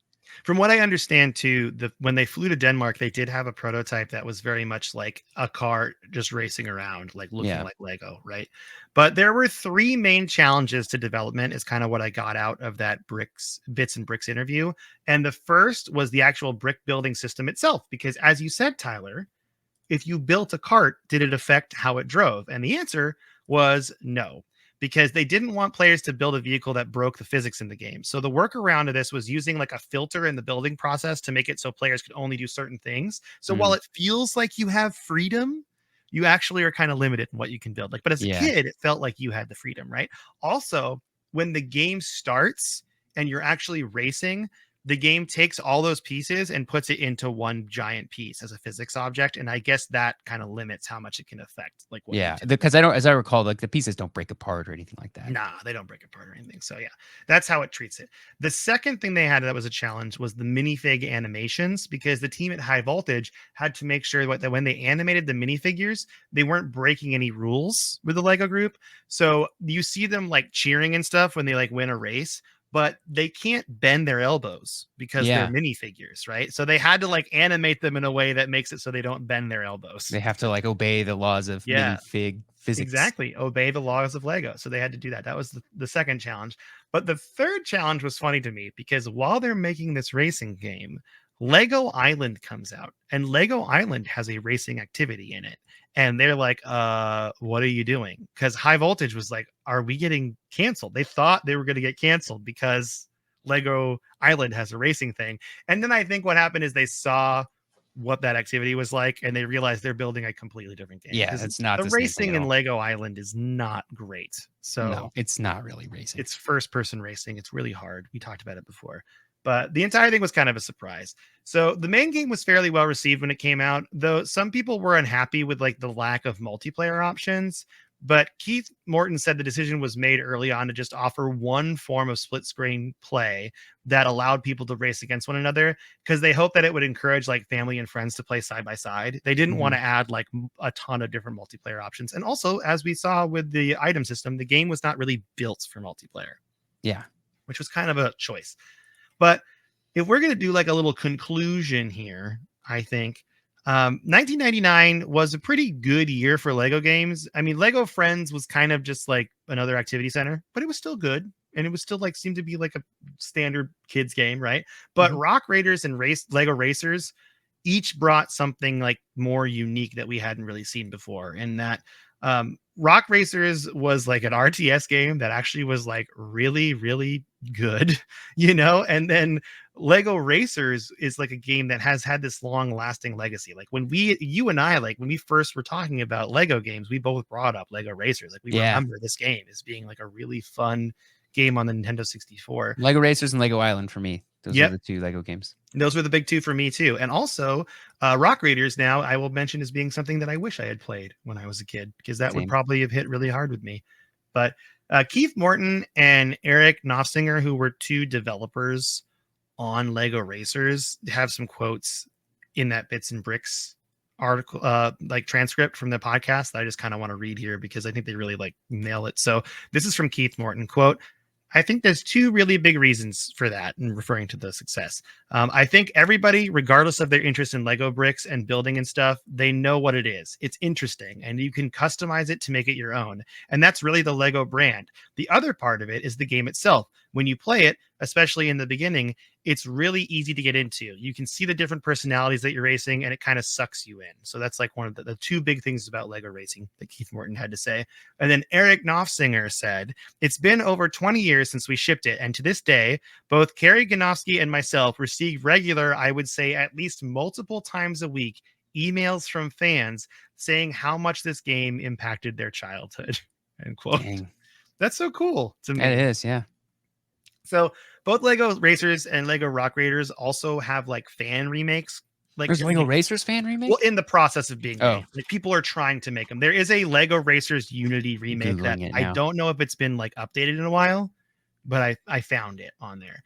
From what I understand too, when they flew to Denmark, they did have a prototype that was very much like a car just racing around, like looking Yeah. like Lego, right? But there were three main challenges to development, is kind of what I got out of that bits and bricks interview. And the first was the actual brick building system itself, because as you said, Tyler, if you built a cart, did it affect how it drove? And the answer was no, because they didn't want players to build a vehicle that broke the physics in the game. So the workaround of this was using like a filter in the building process to make it so players could only do certain things. So while it feels like you have freedom, you actually are kind of limited in what you can build. Like, but as a Yeah. kid, it felt like you had the freedom, right? Also, when the game starts and you're actually racing, the game takes all those pieces and puts it into one giant piece as a physics object, and I guess that kind of limits how much it can affect like what you Yeah. do. Because I don't, as I recall, like the pieces don't break apart or anything like that. Nah, they don't break apart or anything. So yeah, that's how it treats it. The second thing they had that was a challenge was the minifig animations, because the team at High Voltage had to make sure that when they animated the minifigures, they weren't breaking any rules with the Lego group. So you see them like cheering and stuff when they like win a race, but they can't bend their elbows because they're Yeah. minifigures, right? So they had to like animate them in a way that makes it so they don't bend their elbows. They have to like obey the laws of Yeah. minifig physics. Exactly. Obey the laws of Lego. So they had to do that. That was the second challenge. But the third challenge was funny to me, because while they're making this racing game, Lego Island comes out, and Lego Island has a racing activity in it. And they're like, what are you doing? Because High Voltage was like, are we getting canceled? They thought they were going to get canceled because Lego Island has a racing thing. And then I think what happened is they saw what that activity was like, and they realized they're building a completely different game. Yeah, Because it's not the the same thing racing at in all. Lego Island is not great. So No, it's not really racing. it's first person racing. It's really hard. We talked about it before. But the entire thing was kind of a surprise. So the main game was fairly well received when it came out, though some people were unhappy with like the lack of multiplayer options. But Keith Morton said the decision was made early on to just offer one form of split screen play that allowed people to race against one another, because they hoped that it would encourage like family and friends to play side by side. They didn't want to add like a ton of different multiplayer options. And also, as we saw with the item system, the game was not really built for multiplayer. Yeah. Which was kind of a choice. But if we're going to do like a little conclusion here, I think 1999 was a pretty good year for Lego games. I mean, Lego Friends was kind of just like another activity center, but it was still good. And it was still like seemed to be like a standard kids game, right? But Rock Raiders and Lego Racers each brought something like more unique that we hadn't really seen before. And that Rock Racers was like an RTS game that actually was like really, really good, you know? And then Lego Racers is like a game that has had this long lasting legacy. Like when you and I, like when we first were talking about Lego games, we both brought up Lego Racers. Like we remember this game as being like a really fun game on the Nintendo 64. Lego Racers and Lego Island for me. Those are the two Lego games. Those were the big two for me too. And also Rock Raiders now I will mention as being something that I wish I had played when I was a kid, because that would probably have hit really hard with me. But Keith Morton and Eric Knopfsinger, who were two developers on Lego Racers, have some quotes in that Bits and Bricks article, like transcript from the podcast, that I just kind of want to read here because I think they really like nail it. So this is from Keith Morton, quote, I think there's two really big reasons for that, and referring to the success. I think everybody, regardless of their interest in Lego bricks and building and stuff, they know what it is. It's interesting, and you can customize it to make it your own. And that's really the Lego brand. The other part of it is the game itself. When you play it, especially in the beginning, it's really easy to get into. You can see the different personalities that you're racing, and it kind of sucks you in. So that's like one of the two big things about Lego racing that Keith Morton had to say. And then Eric Knopfsinger said, it's been over 20 years since we shipped it, and to this day, both Kerry Ganofsky and myself receive regular, I would say at least multiple times a week, emails from fans saying how much this game impacted their childhood. End quote. Dang. That's so cool to me. It is, yeah. So both Lego Racers and Lego Rock Raiders also have like fan remakes. Like there's Lego Racers fan remake? Well, in the process of being made. Like people are trying to make them. There is a Lego Racers Unity remake that I don't know if it's been like updated in a while, but I found it on there.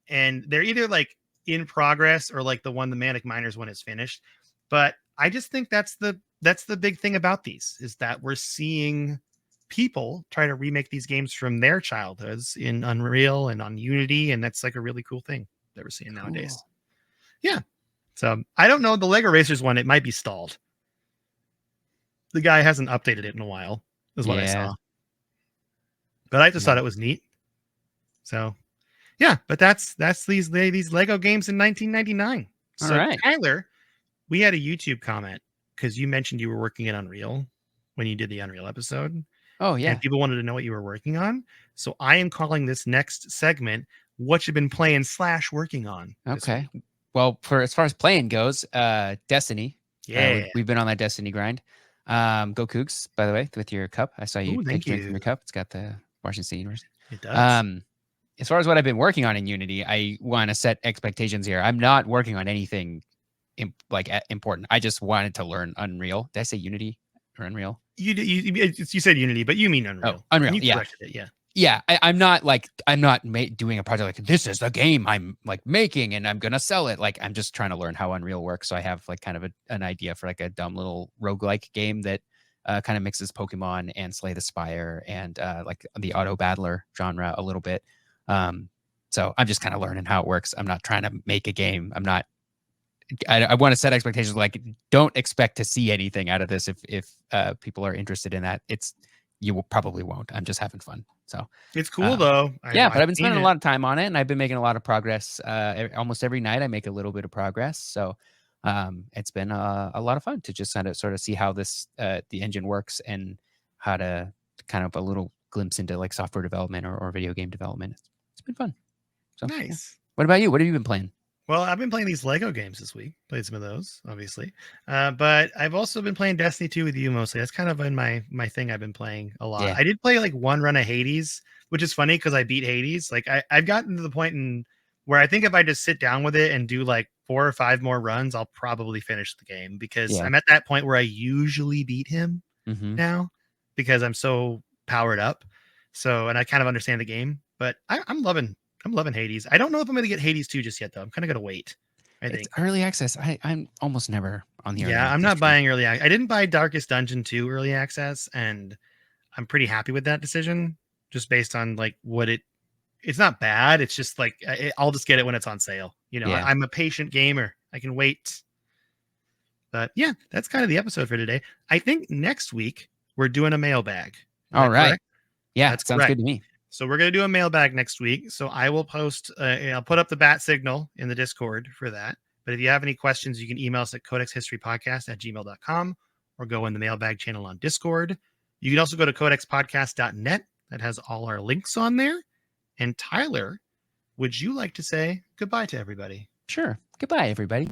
And they're either like in progress or like the one, the Manic Miners one is finished. But I just think that's the big thing about these, is that we're seeing people try to remake these games from their childhoods in Unreal and on Unity, and that's like a really cool thing. that we're seeing nowadays. Yeah. So I don't know the Lego Racers one. It might be stalled. The guy hasn't updated it in a while, is what I saw. But I just thought it was neat. So yeah, but that's these Lego games in 1999. So All right. Tyler, we had a YouTube comment because you mentioned you were working in Unreal when you did the Unreal episode. Oh yeah. And people wanted to know what you were working on. So I am calling this next segment what you've been playing / working on. Okay. Well, for as far as playing goes, Destiny. Yeah. We've been on that Destiny grind. Go Cougs, by the way, with your cup. I saw you take a drink from your cup. It's got the Washington State University. It does. As far as what I've been working on in Unity, I want to set expectations here. I'm not working on anything important. I just wanted to learn Unreal. Did I say Unity or Unreal? You said Unity, but you mean Unreal. Oh, Unreal. You corrected it, yeah. Yeah, I'm not doing a project like this is the game I'm like making and I'm gonna sell it. Like I'm just trying to learn how Unreal works. So I have like kind of an idea for like a dumb little roguelike game that kind of mixes Pokemon and Slay the Spire and like the auto battler genre a little bit. So I'm just kind of learning how it works. I'm not trying to make a game. I want to set expectations like don't expect to see anything out of this if people are interested in that. You probably won't. I'm just having fun. So it's cool though. But I've been spending a lot of time on it and I've been making a lot of progress. Almost every night I make a little bit of progress. So it's been a lot of fun to just kind of sort of see how this the engine works and how to kind of a little glimpse into like software development or video game development. It's been fun. So, nice. Yeah. What about you? What have you been playing? Well, I've been playing these Lego games this week. Played some of those, obviously. But I've also been playing Destiny 2 with you mostly. That's kind of been my thing I've been playing a lot. Yeah. I did play like one run of Hades, which is funny because I beat Hades. Like I've gotten to the point where I think if I just sit down with it and do like 4 or 5 more runs, I'll probably finish the game because I'm at that point where I usually beat him now because I'm so powered up. So, and I kind of understand the game, but I'm loving Hades. I don't know if I'm going to get Hades 2 just yet, though. I'm kind of going to wait. I think. It's early access. I'm almost never on the early access. I'm not buying early access. I didn't buy Darkest Dungeon 2 early access, and I'm pretty happy with that decision just based on like it's not bad. It's just like I'll just get it when it's on sale. You know, I'm a patient gamer. I can wait. But yeah, that's kind of the episode for today. I think next week we're doing a mailbag. All right. Correct? Yeah, that sounds good to me. So we're going to do a mailbag next week. So I will post, I'll put up the bat signal in the Discord for that. But if you have any questions, you can email us at codexhistorypodcast@gmail.com or go in the mailbag channel on Discord. You can also go to codexpodcast.net. That has all our links on there. And Tyler, would you like to say goodbye to everybody? Sure. Goodbye, everybody.